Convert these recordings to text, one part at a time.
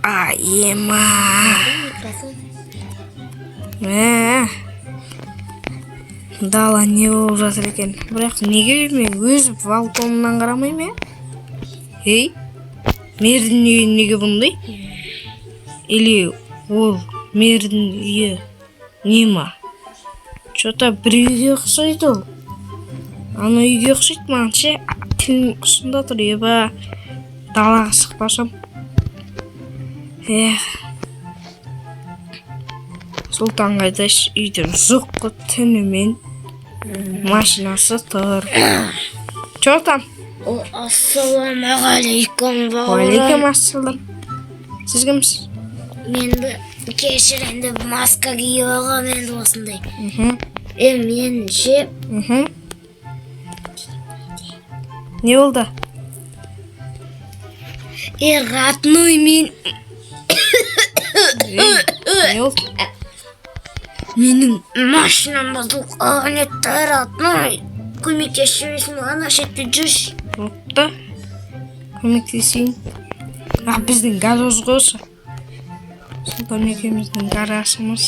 Ема. Дала не болып жатыр екен. Бірақ неге мен өз балконымнан қарамаймын, Ей, мердің үйі неге бұндай? Или ол мердің үйі нема? Что-то бір үйге ұқсайды ол. Ана үйге ұқсайды маған ше. Тілім ұсында тұр, еба. Далаға шықпасам. Сұлтан қайдаш үйден жұққы түнімен машинасы тұр. Чо там? Ассаламағалейкум бауырым. Уалейкум ассалам. Сіз кімсіз? Менді кешір енді маска киіп алғам енді осындай. Мен ше. Не болды? Родной мен. Не болды? Менің машинам бұзылып қалған еді, родной. Көмектесші ана шетте жүрші. Болыпты. Көмектесейін. Біздің гараж ғой осы. Сұлтан екеуміздің гаражымыз.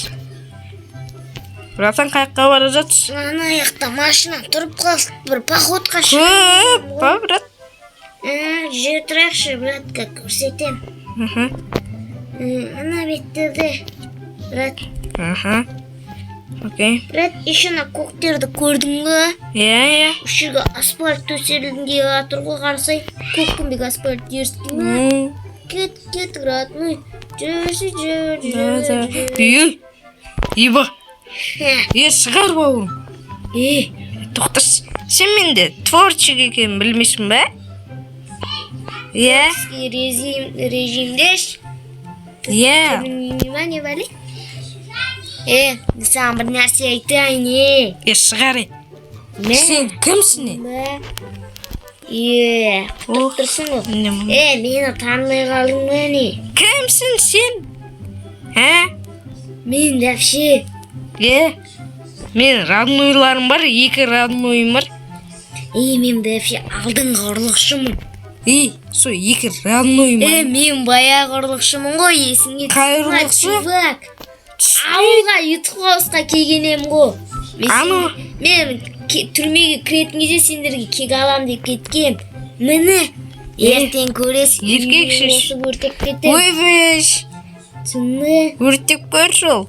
Братан, қаяққа бара жатсыз? Ана аяқта машина тұрып қалды, бір походқа Ба, брат? Жүре тұрайықшы, братқа көрсетем. Ана беттерде, брат. Окей. Брат, еще на көктерді көрдің бе? Иә. Үшігі асфальт төселінге атыр ғой, қарсай. Көккімбек асфальт ерістің. Кет, родной. Жүр. Иба. Шығар бауырым. Тоқтас. Сен менде творчик екен білмейсің бе? Режимдеш. Внимание бәлі. Саған бір нәрсе айтайын. Шығар. Сен кімсің? Тұрсың ғой. Мені танымай қалдың ба не? Кімсің сен? Мен дәпше. Мен роднойларым бар, 2 роднойым бар. Мен дәпше алдыңғы ұрлықшымын. Со 2 роднойым бар. Мен баяғы ұрлықшымын ғой, есіңе. Қай ұрлықшы? Ауылға ютқосқа келгенем ғой. Мен түрмеге кіретін кезде сендерге кек алам деп кеткем. Міне, ертең көресің. Еркекшіш. Өртек кетем. Ой беш. Түнні. Өртек бөр сол.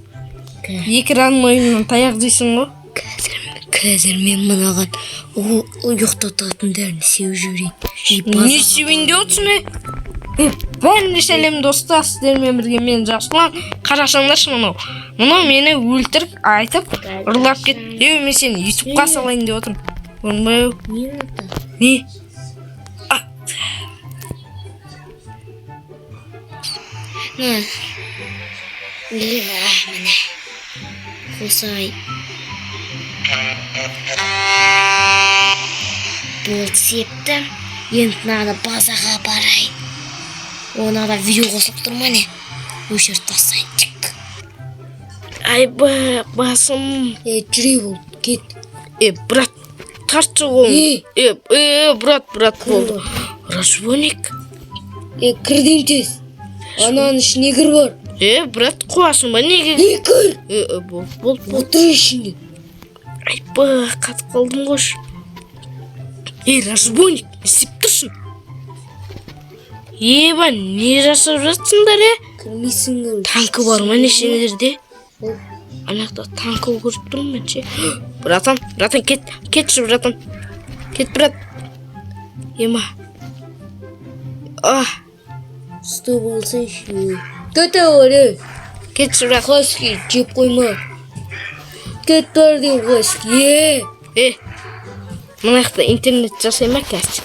2 роднойымнан таяқ дейсің ғой. Қазір мен мынаған ұйықтататын дәріні сеуіп жіберейін. Не сеуінде отырсың? Бәріне сәлем достар, сіздермен бірге мен жақсылан. Қарасаңдаршы мұнау. Мұнау мені өлтіріп айтып, ұрлап кет. Мен сені ютубқа салайын деп отырмын. Онбай ау. Не? Міне. Қосай. Болды септі. Енді надо базаға барайын. Ona da video қосылып тұрма не? Өшір тасайын чик. Айба, басым. Жүре бол, кет. Брат, тартшы қолын. Брат болды. Разбойник. Кірден тез. Ананың ішіне кір бар. Брат, қуасың ба неге? Кір. Бол. Отыр ішінде. Айба, қатып қалдым қош. Разбойник, істеп тұрсың. Еба, не жасап жатсыңдар, Кірмейсің ғой. Танкі бар ма нешелерде? Анақта танкі көріп тұрмын мен ше. Братан, кетші, братан. Кет, брат. Ема. Сто болса ше. Кет ағыры. Кетші, брат. Қаски, жеп қойма. Кет бар деп қаски. Мынақта интернет жасай ма қазір?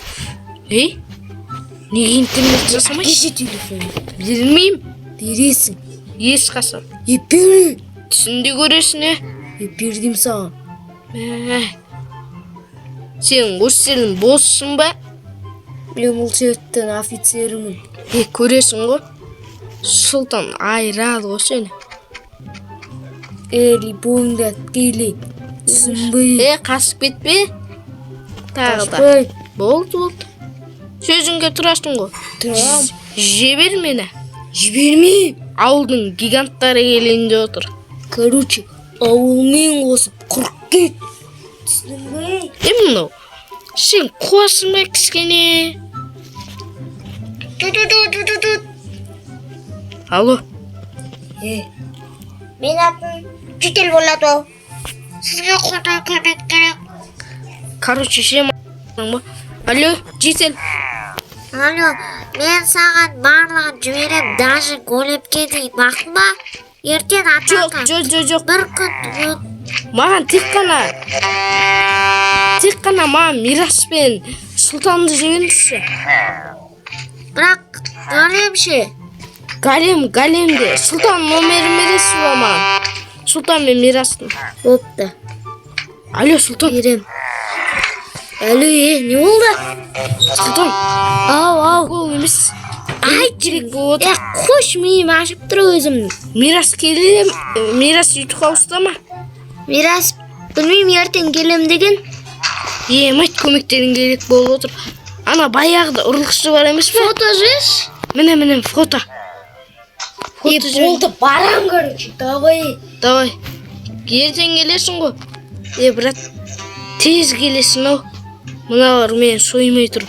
Неге интернет жасамай? Кеше телефон. Білмеймін. Бересің. Еш қасан. Бері. Түсінде көресің, Бердім саған. Сен өстерін боссың ба? Мен бұл жерттен офицерімін. Көресің ғой. Сұлтан айрады ғой сені. Бойыңда келе. Түсінбей. Қасып кетпе. Тағы да. Болды. Сөзіңге тұрасың ғой. Тұрам. Жебер мені. Жібермейм. Ауылдың гиганттары келейін деп отыр. Короче, ауылмен қосып құрып кет. Түсіндің бе? Мынау сен қуасың ба кішкене? Алло. Мен атым Жүтел болады. Сізге қандай көмек керек? Короче, сен ба? Алло, Жетел. Алло, мен саған барлығын жіберем, даже големге дейін. Бақтың ба? Ертең атақа. Жоқ. Бір күн Маған тек қана маған Мирас пен Сұлтанды жіберіңізші. бірақ големше. Галемде. Сұлтан номерін бересіз ба маған? Сұлтан мен Мирастың. Бопты. Алло, Сұлтан. Берем. Алло, не болды? Сұлтан. Ау. Ол емес. Ай, Керек болып отыр. қош миым ашып тұр өзімнің. Мирас келем. Мирас үйтіп қалыста ма? Мирас, білмеймін, ертең келем деген. Майт көмектерің керек болып отыр. Ана баяғыда ұрлықшы бар емес пе? Фото жеш? Міне, фото. Болды, барам, короче, давай. Ертең келесің ғой. Брат, тез келесің ау. Мыналар мен соймай тұр.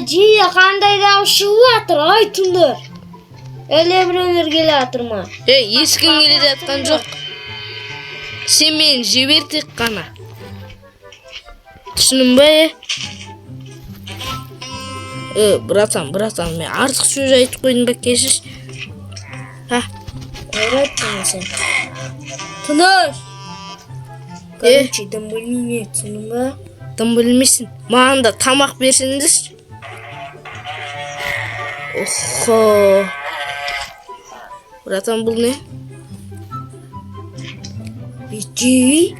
Жиі қандай дауыс шығып жатыр, ай түндер. Әлі біреулер келе жатыр ма? Ешкім келе жатқан жоқ. Сен мені жібер тек қана. Түсінің ба? Братан, мен артық сөз айтып қойдым ба, кешірші. Айраттың сен. Тыныш. Короче, дым білмейме, түсінің ба? Дым білмейсің. Маған да тамақ берсеңдерші. Охо. Братан, бұл не? Жи,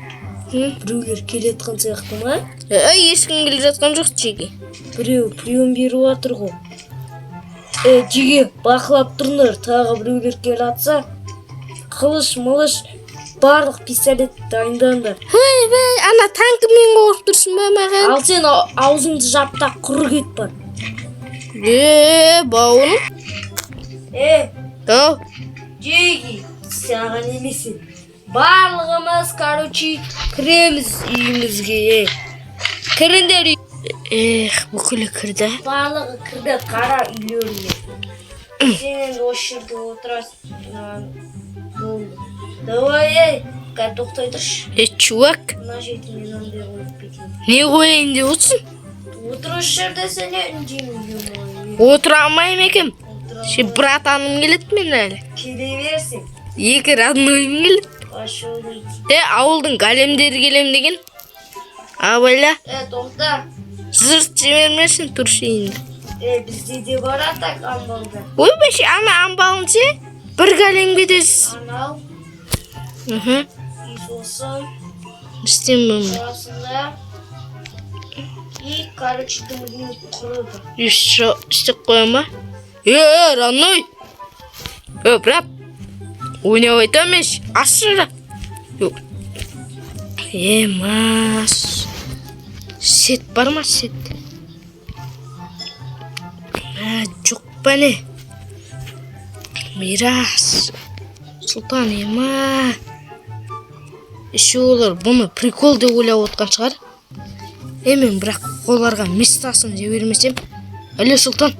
біреулер келетқан сияқты ма? Ешкім келе жатқан жоқ, Жеге. Біреуін беріп жатыр ғой. Жеге, бақылап тұрыңдар, тағы біреулер келе жатса, қылыш, барлық пистолет дайындаңдар. Ана танкімен қорып тұрсың ба маған? Ал сен аузыңды жапта құры кет бар. Бауырым. Ау. Жеге, саған емесін. Барлығымыз, короче, кіреміз үйімізге. Кіріндер үй. Бүкілі кірді. Барлығы кірді, қара үйлеріне. Сен енді осы жерде отырасың. Болды. Давай, тоқтай тұршы. Чувак. Мына жетімен ондай қойып кетейін. Не қойайын деп отырсың? Отыр осы жерде сен үндемейін. Отыра алмаймын екем. Братаным келеді мен әлі. Келе берсің. Екі роднойым келеді. Ауылдың галемдері келем деген. Абайла. Тоқта. Зырт жібермесін тұршы енді. Бізде де бар атак амбалда. Ой, бәші, ана амбалын се, бір галем кетесіз. Анау. Сосын. Істен бұмын. Арасында. Короче, дымырдың құрыды. Істеп қоян ба? Родной. Брат. Ойнап айтамеш. Ашыра. Мас. Сет бар ма, сет? Жоқ па не? Мирас. Сұлтан ема. Еще олар бұны прикол деп ойлап отқан шығар. Мен бірақ оларға местасын жібермесем. Алло, Сұлтан.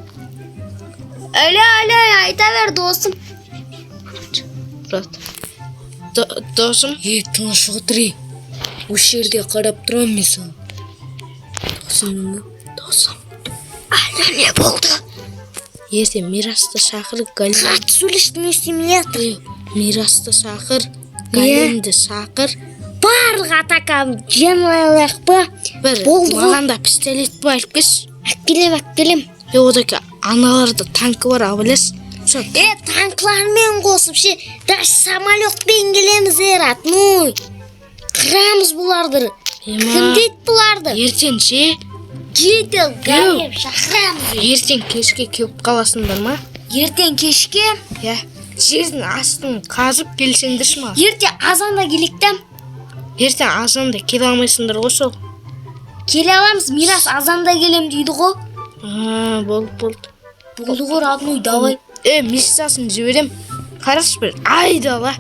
Алло, айта бер, досым. Брат. Досым. Тыныш отыр. Осы жерде қарап тұрам мен саған. Досым. Алло, не болды? Ертең Мирасты шақыр, Қатты сөйлештің естемей жатыр. Мирасты шақыр, Галемді шақыр. Барлық атакам жеңілайық ба? Болды ғой. Маған да пистолет ба алып кеш. Әккелем. Одаки аналарда танкі бар, абылес. Танклармен қосып ше, даже самолетпен келеміз родной. Қырамыз бұларды. Кім дейді бұларды? Ертең ше? Жетел, Галем, шақырамыз. Ертең кешке келіп қаласыңдар ма? Ертең кешке? Жердің астын қазып келсеңдірші ма? Ертең азанда келектем. Ертең азанда келе алмайсыңдар ғой сол. Келе аламыз, Мирас азанда келем дейді ғой. Болды. Болды ғой, родной, давай. миссиясын жіберем. Қарашы бір айдала.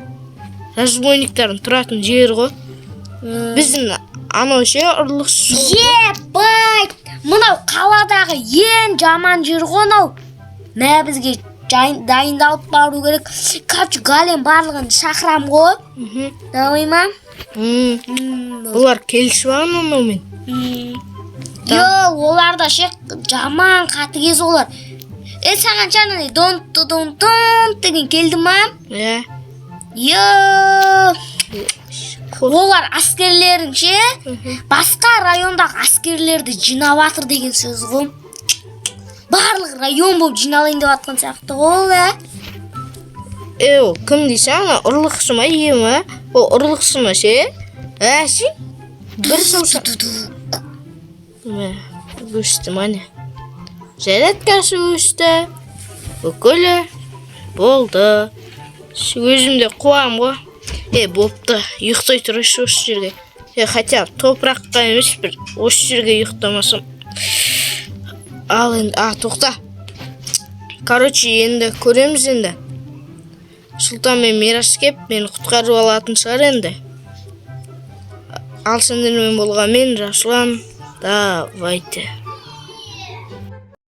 Разбойниктардың тұратын жері ғой. Біздің анау ше ұрлықшы. Ебай! Мынау қаладағы ең жаман жер ғой анау. Мә бізге дайындалып бару керек. Короче, Гален барлығын шақырам ғой. Давай ма? Бұлар келісіп алған анаумен. Оларда ше жаман қатыгез олар. Саған жаңа дон деген келді ма? Олар аскерлерің ше басқа райондағы аскерлерді жинап атыр деген сөз ғой. Барлық район болып жиналайын деп атқан сияқты ғой. Ол кім дейсі ана ұрлықшы ма ема? Ол ұрлықшы ма ше? Әші? Бір жылша. Өшті мане. Зарядкасы өшті. Бүкілі. Болды. Өзімде қуам ғой. Бопты. Ұйықтай тұрышы осы жерге. Хотя топыраққа емес бір осы жерге ұйықтамасам. Ал енді, тоқта. Короче, енді көреміз енді. Сұлтан мен Мирас кеп, мені құтқарып алатын шығар енді. Ал сендермен болған мен Жасұлан. Давайте.